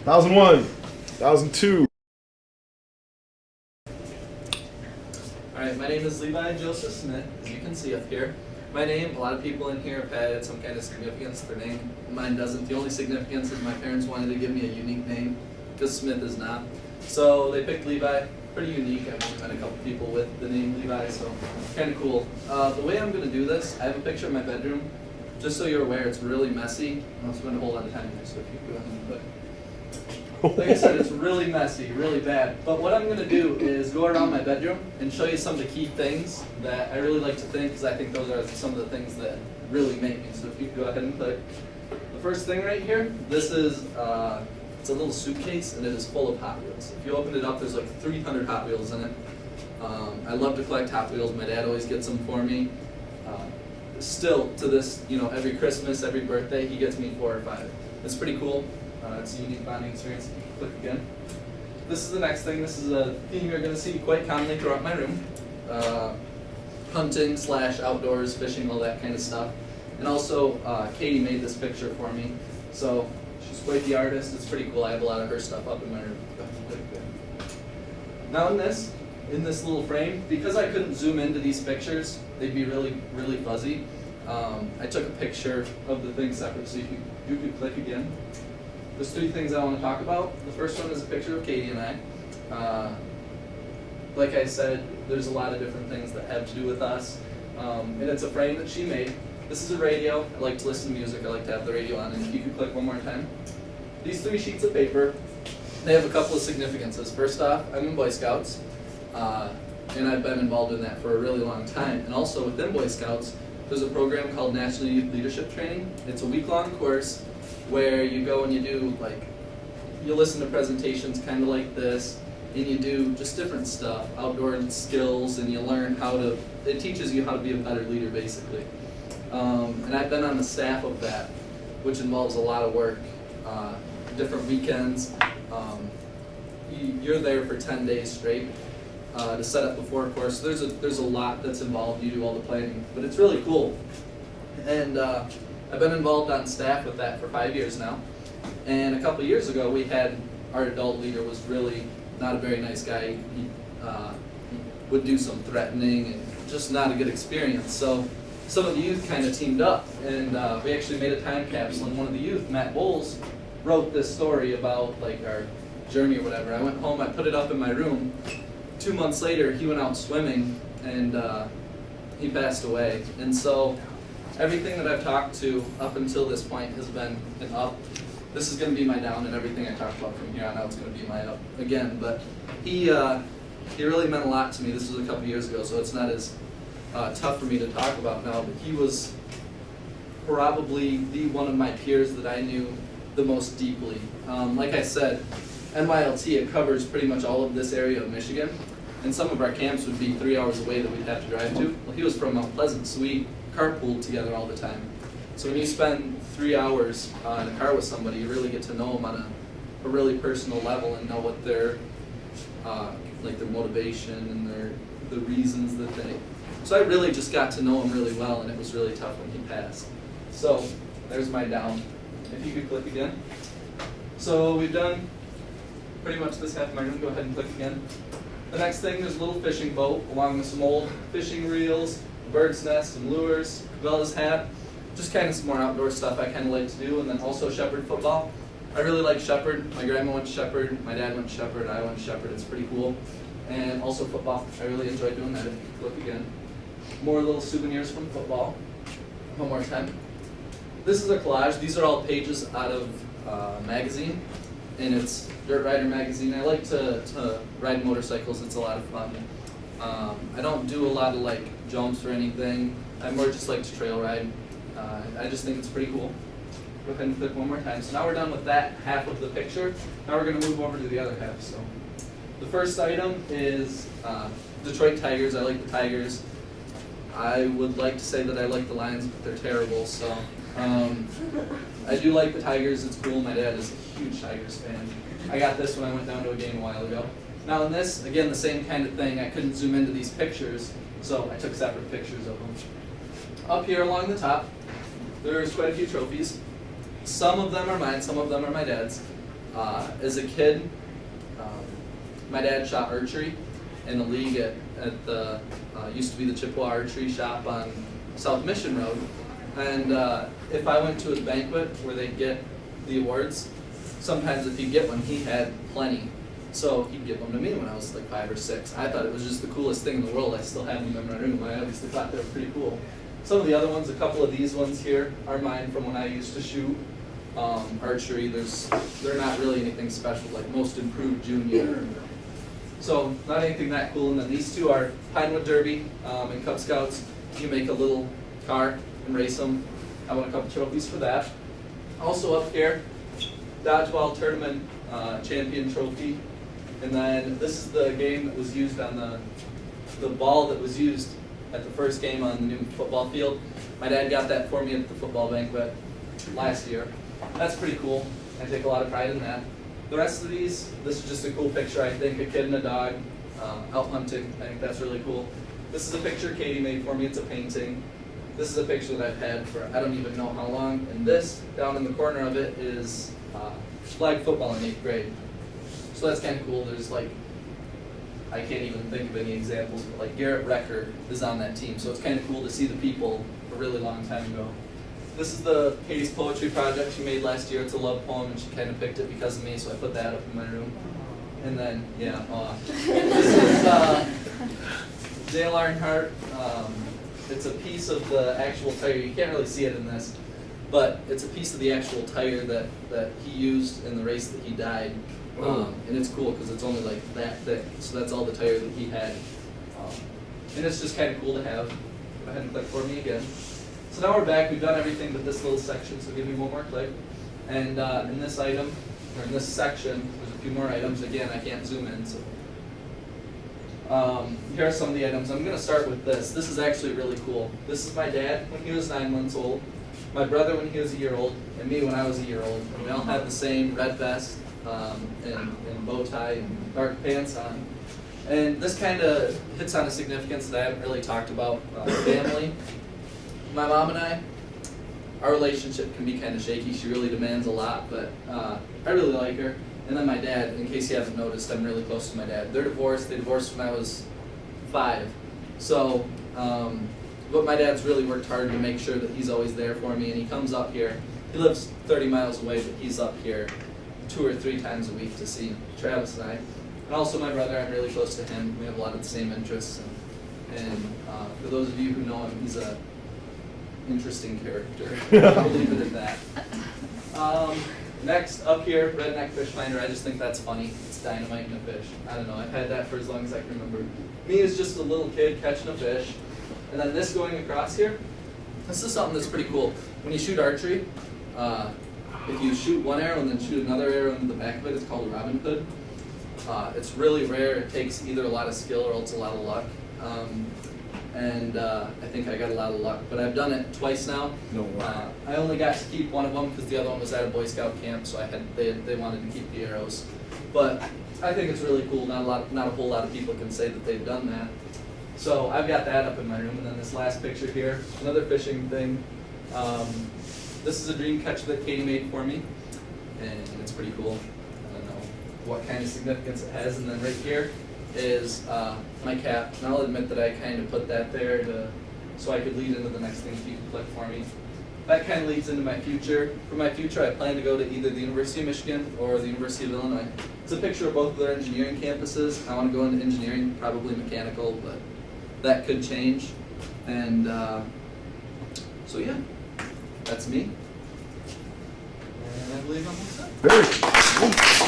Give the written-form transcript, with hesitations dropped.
1001, 1002. Alright, my name is Levi Joseph Smith, as you can see up here. My name, a lot of people in here have had some kind of significance to their name. Mine doesn't. The only significance is my parents wanted to give me a unique name, because Smith is not. So they picked Levi. Pretty unique. I've only met a couple people with the name Levi, so kind of cool. The way I'm going to do this, I have a picture of my bedroom. Just so you're aware, it's really messy. I'll spend a whole lot of time here, so if you go ahead and click. Like I said, it's really messy, really bad. But what I'm going to do is go around my bedroom and show you some of the key things that I really like to think, because I think those are some of the things that really make me. So if you go ahead and click. The first thing right here, this is it's a little suitcase, and it is full of Hot Wheels. If you open it up, there's like 300 Hot Wheels in it. I love to collect Hot Wheels. My dad always gets them for me. Still, to this, every Christmas, every birthday, he gets me 4 or 5. It's pretty cool. It's a unique bonding experience. Click again. This is the next thing. This is a theme you're going to see quite commonly throughout my room. Hunting / outdoors, fishing, all that kind of stuff. And also, Katie made this picture for me. So she's quite the artist. It's pretty cool. I have a lot of her stuff up in my room. Now in this little frame, because I couldn't zoom into these pictures, they'd be really, really fuzzy. I took a picture of the thing separate, so you could click again. There's 3 things I want to talk about. The first one is a picture of Katie and I. Like I said, there's a lot of different things that have to do with us. And it's a frame that she made. This is a radio. I like to listen to music. I like to have the radio on. And if you could click one more time. These 3 sheets of paper, they have a couple of significances. First off, I'm in Boy Scouts. And I've been involved in that for a really long time. And also within Boy Scouts, there's a program called National Youth Leadership Training. It's a week-long course where you go and you do, you listen to presentations kind of like this, and you do just different stuff, outdoor skills, and you learn it teaches you how to be a better leader, basically. And I've been on the staff of that, which involves a lot of work, different weekends. You're there for 10 days straight to set up before a course. There's a lot that's involved. You do all the planning, but it's really cool. And I've been involved on staff with that for 5 years now. And a couple of years ago, we had our adult leader was really not a very nice guy. He would do some threatening and just not a good experience. So some of the youth kind of teamed up, and we actually made a time capsule. And one of the youth, Matt Bowles, wrote this story about our journey or whatever. I went home, I put it up in my room. 2 months later, he went out swimming, and he passed away. And so everything that I've talked to up until this point has been an up. This is going to be my down, and everything I talk about from here on out is going to be my up again. But he really meant a lot to me. This was a couple years ago, so it's not as tough for me to talk about now. But he was probably the one of my peers that I knew the most deeply. Like I said, NYLT, it covers pretty much all of this area of Michigan, and some of our camps would be 3 hours away that we'd have to drive to. Well, he was from Mount Pleasant, so we carpooled together all the time. So when you spend 3 hours in a car with somebody, you really get to know them on a really personal level and know what their motivation and the reasons that they. So I really just got to know him really well, and it was really tough when he passed. So there's my down. If you could click again. So we've done pretty much this half of my room. Go ahead and click again. The next thing, there's a little fishing boat along with some old fishing reels, a bird's nest, some lures, Cabela's hat, just kind of some more outdoor stuff I kind of like to do, and then also Shepherd football. I really like Shepherd. My grandma went Shepherd, my dad went Shepherd, I went Shepherd. It's pretty cool. And also football. I really enjoy doing that. If you click again. More little souvenirs from football. One more time. This is a collage. These are all pages out of a magazine, and it's Dirt Rider magazine. I like to ride motorcycles. It's a lot of fun. I don't do a lot of jumps or anything. I more just like to trail ride. I just think it's pretty cool. Go ahead and click one more time. So now we're done with that half of the picture. Now we're going to move over to the other half. So the first item is Detroit Tigers. I like the Tigers. I would like to say that I like the Lions, but they're terrible. So I do like the Tigers. It's cool. My dad is a huge Tigers fan. I got this when I went down to a game a while ago. Now in this, again, the same kind of thing. I couldn't zoom into these pictures, so I took separate pictures of them. Up here along the top, there's quite a few trophies. Some of them are mine, some of them are my dad's. As a kid, my dad shot archery in the league at the used to be the Chippewa Archery Shop on South Mission Road. And if I went to his banquet where they'd get the awards, sometimes if he'd get one, he had plenty. So he'd give them to me when I was like 5 or 6. I thought it was just the coolest thing in the world. I still have them in my room. I obviously thought they were pretty cool. Some of the other ones, a couple of these ones here are mine from when I used to shoot archery. They're not really anything special, like most improved junior. So not anything that cool. And then these two are Pinewood Derby and Cub Scouts. You make a little car and race them. I won a couple trophies for that. Also up here, dodgeball tournament champion trophy. And then this is the game that was used on the ball that was used at the first game on the new football field. My dad got that for me at the football banquet last year. That's pretty cool. I take a lot of pride in that. The rest of these, this is just a cool picture, I think, a kid and a dog out hunting. I think that's really cool. This is a picture Katie made for me. It's a painting. This is a picture that I've had for I don't even know how long. And this, down in the corner of it, is flag football in 8th grade. So that's kind of cool. There's like, I can't even think of any examples, but like Garrett Recker is on that team. So it's kind of cool to see the people a really long time ago. This is the Katie's poetry project she made last year. It's a love poem, and she kind of picked it because of me, so I put that up in my room. And then, yeah, this is Dale Earnhardt. It's a piece of the actual tire. You can't really see it in this, but it's a piece of the actual tire that he used in the race that he died. And it's cool because it's only like that thick, so that's all the tire that he had. And it's just kind of cool to have. Go ahead and click for me again. So now we're back. We've done everything but this little section, so give me one more click. And in this item, or in this section, there's a few more items. Again, I can't zoom in, so. Here are some of the items. I'm going to start with this. This is actually really cool. This is my dad when he was 9 months old, my brother when he was a year old, and me when I was a year old. And we all had the same red vest and bow tie and dark pants on. And this kind of hits on a significance that I haven't really talked about, family. My mom and I, our relationship can be kind of shaky. She really demands a lot, but I really like her. And then my dad, in case you haven't noticed, I'm really close to my dad. They're divorced. They divorced when I was 5. So, but my dad's really worked hard to make sure that he's always there for me, and he comes up here. He lives 30 miles away, but he's up here 2 or 3 times a week to see Travis and I. And also my brother, I'm really close to him. We have a lot of the same interests. And for those of you who know him, he's a interesting character. I'll leave it at that. Next, up here, Redneck Fish Finder. I just think that's funny. It's dynamite in a fish. I don't know, I've had that for as long as I can remember. Me as just a little kid catching a fish. And then this going across here, this is something that's pretty cool. When you shoot archery, if you shoot one arrow and then shoot another arrow into the back of it, it's called a Robin Hood. It's really rare. It takes either a lot of skill or else a lot of luck. I think I got a lot of luck, but I've done it twice now. No way. I only got to keep one of them because the other one was at a Boy Scout camp, so they wanted to keep the arrows. But I think it's really cool. Not a whole lot of people can say that they've done that. So I've got that up in my room, and then this last picture here, another fishing thing. This is a dream catch that Katie made for me, and it's pretty cool. I don't know what kind of significance it has. And then right here is my cap, and I'll admit that I kind of put that there so I could lead into the next thing if you can click for me. That kind of leads into my future. For my future, I plan to go to either the University of Michigan or the University of Illinois. It's a picture of both of their engineering campuses. I want to go into engineering, probably mechanical, but that could change. And so yeah, that's me. And I believe I'm all set. Very cool.